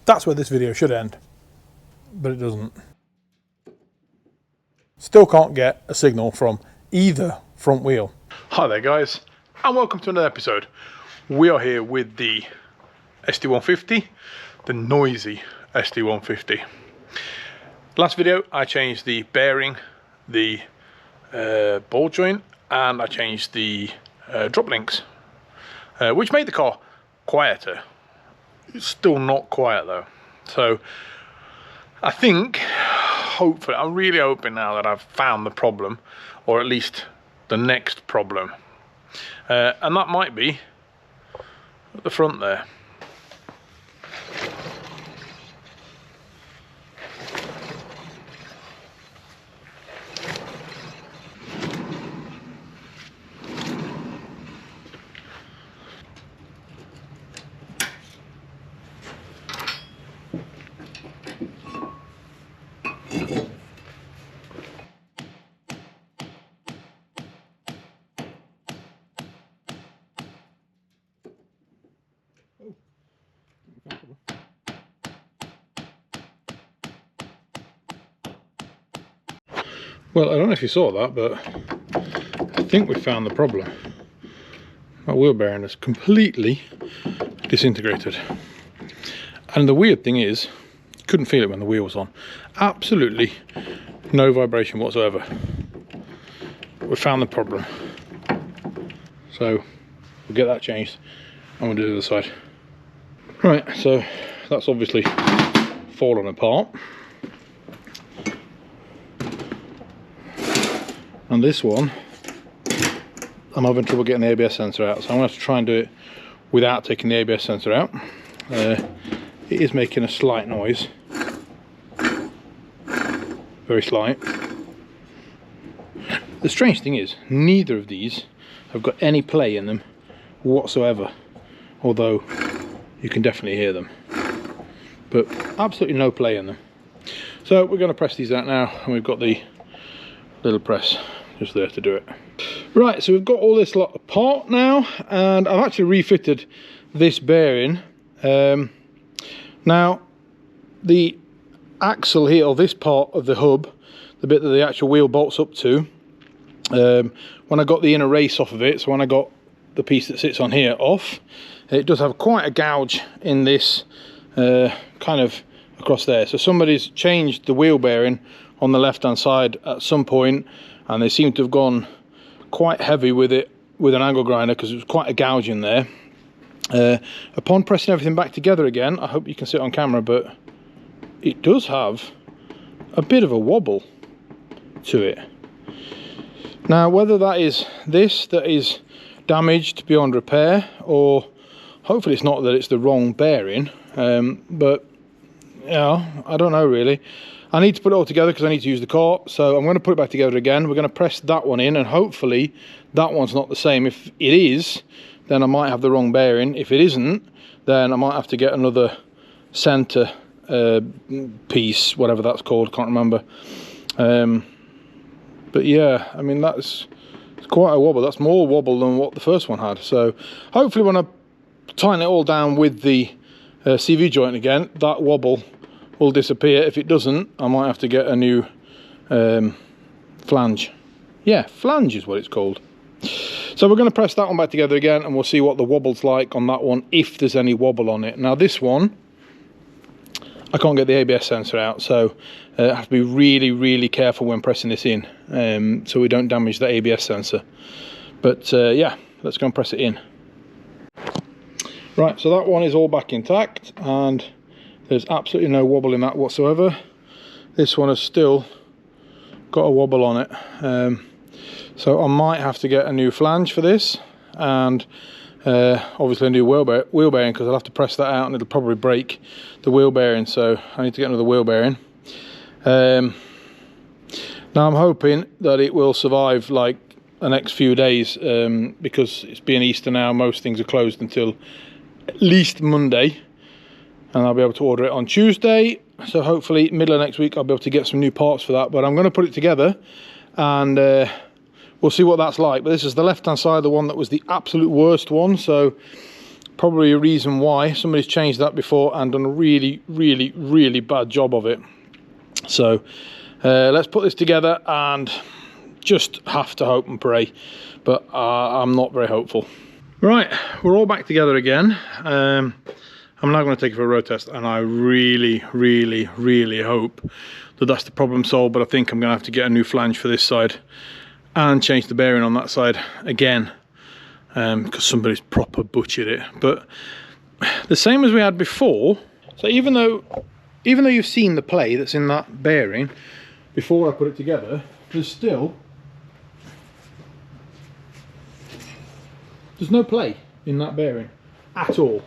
That's where this video should end, but it doesn't. Still can't get a signal from either front wheel. Hi there guys, and welcome to another episode. We are here with the SD150, the noisy SD150. Last video I changed the bearing, the ball joint, and I changed the drop links, which made the car quieter. It's still not quiet though. So I think, hopefully, I'm really hoping now that I've found the problem, or at least the next problem, and that might be at the front there. Well, I don't know if you saw that, but I think we found the problem. My wheel bearing is completely disintegrated. And the weird thing is, you couldn't feel it when the wheel was on. Absolutely no vibration whatsoever. We found the problem. So we'll get that changed and we'll do the other side. Right, so that's obviously fallen apart. And this one, I'm having trouble getting the ABS sensor out, so I'm going to have to try and do it without taking the ABS sensor out. It is making a slight noise, very slight. The strange thing is, neither of these have got any play in them whatsoever, although you can definitely hear them, but absolutely no play in them. So we're going to press these out now, and we've got the little press just there to do it. Right, so we've got all this lot apart now, and I've actually refitted this bearing. Now the axle here, or this part of the hub, the bit that the actual wheel bolts up to, when I got the inner race off of it, so when I got the piece that sits on here off, it does have quite a gouge in this kind of across there. So somebody's changed the wheel bearing on the left hand side at some point, and they seem to have gone quite heavy with it with an angle grinder, because it was quite a gouge in there. Upon pressing everything back together again, I hope you can see it on camera, but it does have a bit of a wobble to it. Now whether that is this that is damaged beyond repair, or hopefully it's not, that it's the wrong bearing, but yeah, I don't know really. I need to put it all together because I need to use the car, so I'm going to put it back together again. We're going to press that one in, and hopefully that one's not the same. If it is, then I might have the wrong bearing. If it isn't, then I might have to get another centre piece, whatever that's called, can't remember. But yeah, I mean, it's quite a wobble. That's more wobble than what the first one had. So hopefully when I tighten it all down with the CV joint again, that wobble will disappear. If it doesn't, I might have to get a new flange. Yeah, flange is what it's called. So we're going to press that one back together again, and we'll see what the wobble's like on that one, if there's any wobble on it. Now this one, I can't get the ABS sensor out, so I have to be really, really careful when pressing this in, so we don't damage the ABS sensor. But yeah, let's go and press it in. Right, so that one is all back intact, and there's absolutely no wobble in that whatsoever. This one has still got a wobble on it. So I might have to get a new flange for this, and obviously a new wheel bearing, because I'll have to press that out and it'll probably break the wheel bearing, so I need to get another wheel bearing. Now I'm hoping that it will survive like the next few days, because it's being Easter now, most things are closed until at least Monday, and I'll be able to order it on Tuesday, so hopefully middle of next week I'll be able to get some new parts for that. But I'm going to put it together, and we'll see what that's like. But this is the left hand side, the one that was the absolute worst one, so probably a reason why somebody's changed that before and done a really bad job of it. So let's put this together and just have to hope and pray, but I'm not very hopeful. Right, we're all back together again. I'm now going to take it for a road test, and I really hope that that's the problem solved, but I think I'm going to have to get a new flange for this side and change the bearing on that side again, because somebody's proper butchered it. But the same as we had before, so even though you've seen the play that's in that bearing before I put it together, there's no play in that bearing at all.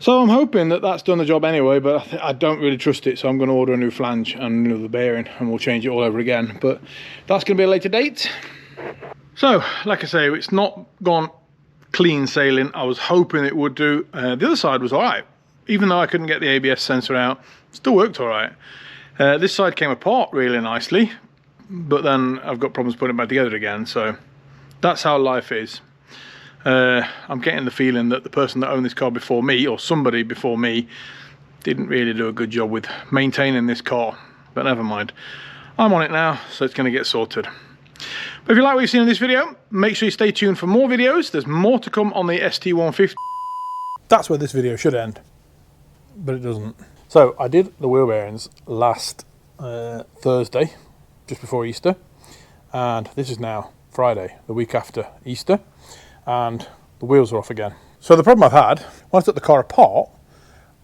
So I'm hoping that that's done the job anyway, but I don't really trust it, so I'm going to order a new flange and another bearing, and we'll change it all over again. But that's going to be a later date. So, like I say, it's not gone clean sailing. I was hoping it would do. The other side was alright. Even though I couldn't get the ABS sensor out, it still worked alright. This side came apart really nicely, but then I've got problems putting it back together again, so that's how life is. I'm getting the feeling that the person that owned this car before me, or somebody before me, didn't really do a good job with maintaining this car, but never mind. I'm on it now, so it's going to get sorted. But if you like what you've seen in this video, make sure you stay tuned for more videos. There's more to come on the ST150. That's where this video should end, but it doesn't. So I did the wheel bearings last Thursday, just before Easter, and this is now Friday, the week after Easter, and the wheels are off again. So the problem I've had, when I took the car apart,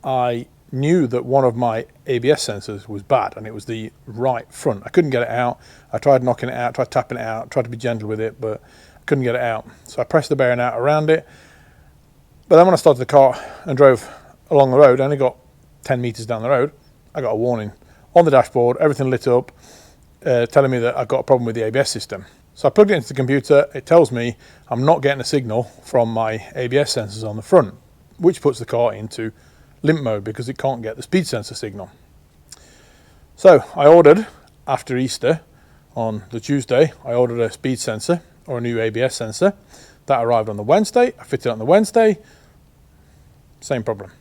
I knew that one of my ABS sensors was bad, and it was the right front. I couldn't get it out. I tried knocking it out, tried tapping it out, tried to be gentle with it, but I couldn't get it out. So I pressed the bearing out around it. But then when I started the car and drove along the road, I only got 10 meters down the road, I got a warning on the dashboard, everything lit up, telling me that I've got a problem with the ABS system. So I plugged it into the computer. It tells me I'm not getting a signal from my ABS sensors on the front, which puts the car into limp mode because it can't get the speed sensor signal. So I ordered, after Easter, on the Tuesday, I ordered a speed sensor or a new ABS sensor. That arrived on the Wednesday. I fitted it on the Wednesday. Same problem.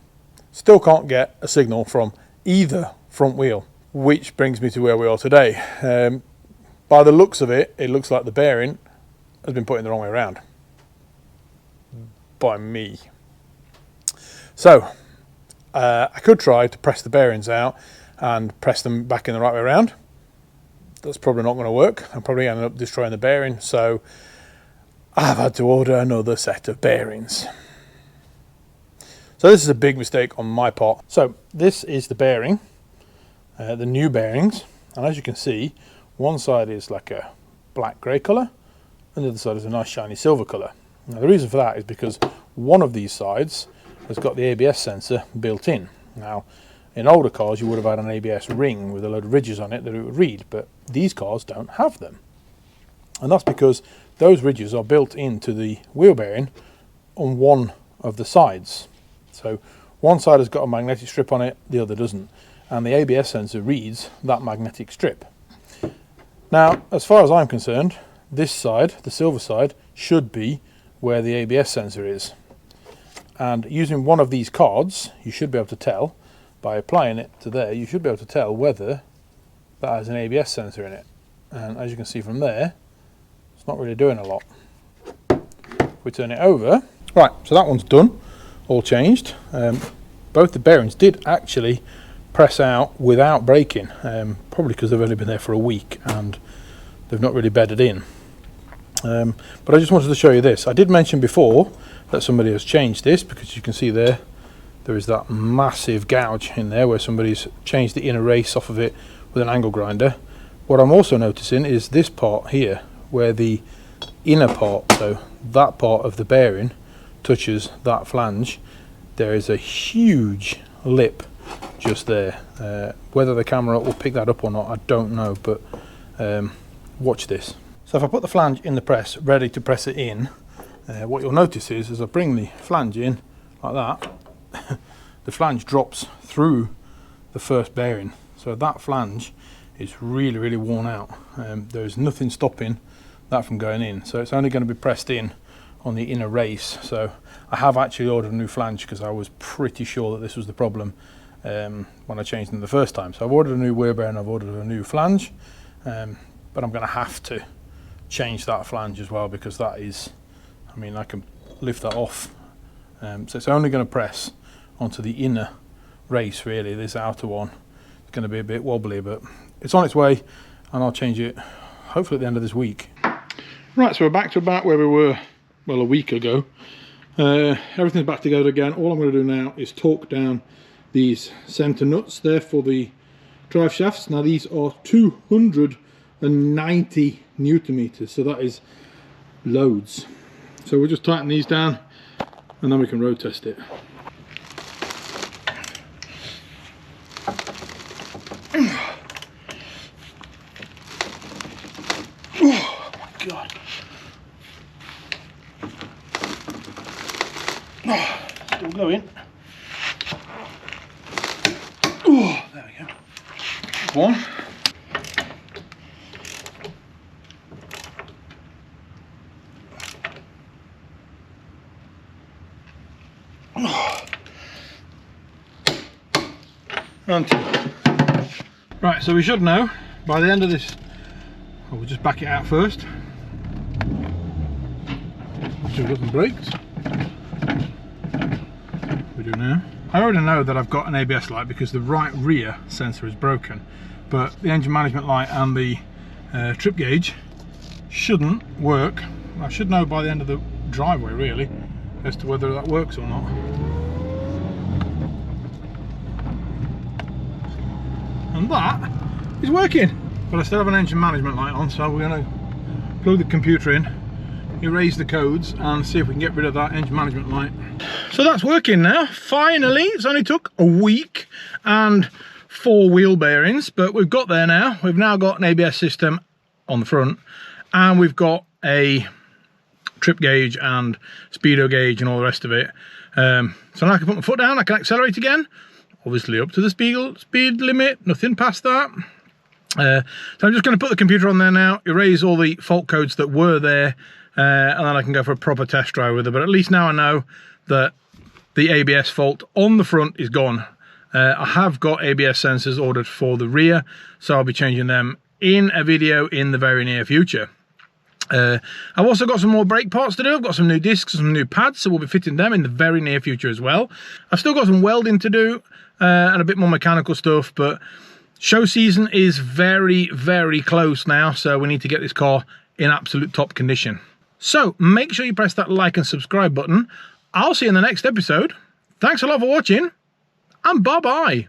Still can't get a signal from either front wheel, which brings me to where we are today. By the looks of it, it looks like the bearing has been put in the wrong way around by me. So I could try to press the bearings out and press them back in the right way around. That's probably not going to work. I'm probably ending up destroying the bearing, so I've had to order another set of bearings. So this is a big mistake on my part. So this is the bearing, the new bearings, and as you can see, one side is like a black grey colour and the other side is a nice shiny silver colour. Now the reason for that is because one of these sides has got the ABS sensor built in. Now in older cars you would have had an ABS ring with a load of ridges on it that it would read, but these cars don't have them. And that's because those ridges are built into the wheel bearing on one of the sides. So one side has got a magnetic strip on it, the other doesn't, and the ABS sensor reads that magnetic strip. Now, as far as I'm concerned, this side, the silver side, should be where the ABS sensor is. And using one of these cards, you should be able to tell, by applying it to there, you should be able to tell whether that has an ABS sensor in it. And as you can see from there, it's not really doing a lot. If we turn it over, right, so that one's done, all changed. Both the bearings did actually press out without breaking, probably because they've only been there for a week and they've not really bedded in. But I just wanted to show you this. I did mention before that somebody has changed this, because you can see there is that massive gouge in there where somebody's changed the inner race off of it with an angle grinder. What I'm also noticing is this part here where the inner part, so that part of the bearing touches that flange, there is a huge lip just there. Whether the camera will pick that up or not, I don't know, but watch this. So if I put the flange in the press, ready to press it in, what you'll notice is as I bring the flange in like that, the flange drops through the first bearing. So that flange is really worn out. There's nothing stopping that from going in, so it's only going to be pressed in on the inner race. So I have actually ordered a new flange because I was pretty sure that this was the problem when I changed them the first time. So I've ordered a new wheel bearing, I've ordered a new flange, but I'm going to have to change that flange as well, because that is, I mean, I can lift that off. So it's only going to press onto the inner race really. This outer one is going to be a bit wobbly, but it's on its way, and I'll change it hopefully at the end of this week. Right, so we're back to about where we were, well, a week ago. Everything's back together again. All I'm going to do now is torque down these centre nuts there for the drive shafts. Now these are 290 Newton meters, so that is loads. So we'll just tighten these down and then we can road test it. Oh my god. Oh, still going. Oh, there we go. One. And two. Right, so we should know by the end of this, well, we'll just back it out first. So we've got some brakes. We do now. I already know that I've got an ABS light because the right rear sensor is broken, but the engine management light and the trip gauge shouldn't work. I should know by the end of the driveway really as to whether that works or not. And that is working, but I still have an engine management light on, so we're going to plug the computer in, erase the codes, and see if we can get rid of that engine management light. So that's working now, finally. It's only took a week and 4 wheel bearings, but we've got there now. We've now got an ABS system on the front, and we've got a trip gauge and speedo gauge and all the rest of it. So now I can put my foot down, I can accelerate again, obviously up to the speed limit, nothing past that. So I'm just going to put the computer on there now, erase all the fault codes that were there, and then I can go for a proper test drive with it. But at least now I know that the ABS fault on the front is gone. I have got ABS sensors ordered for the rear, so I'll be changing them in a video in the very near future. I've also got some more brake parts to do. I've got some new discs and some new pads, so we'll be fitting them in the very near future as well. I've still got some welding to do and a bit more mechanical stuff, but show season is very, very close now, so we need to get this car in absolute top condition. So make sure you press that like and subscribe button. I'll see you in the next episode. Thanks a lot for watching, and bye-bye.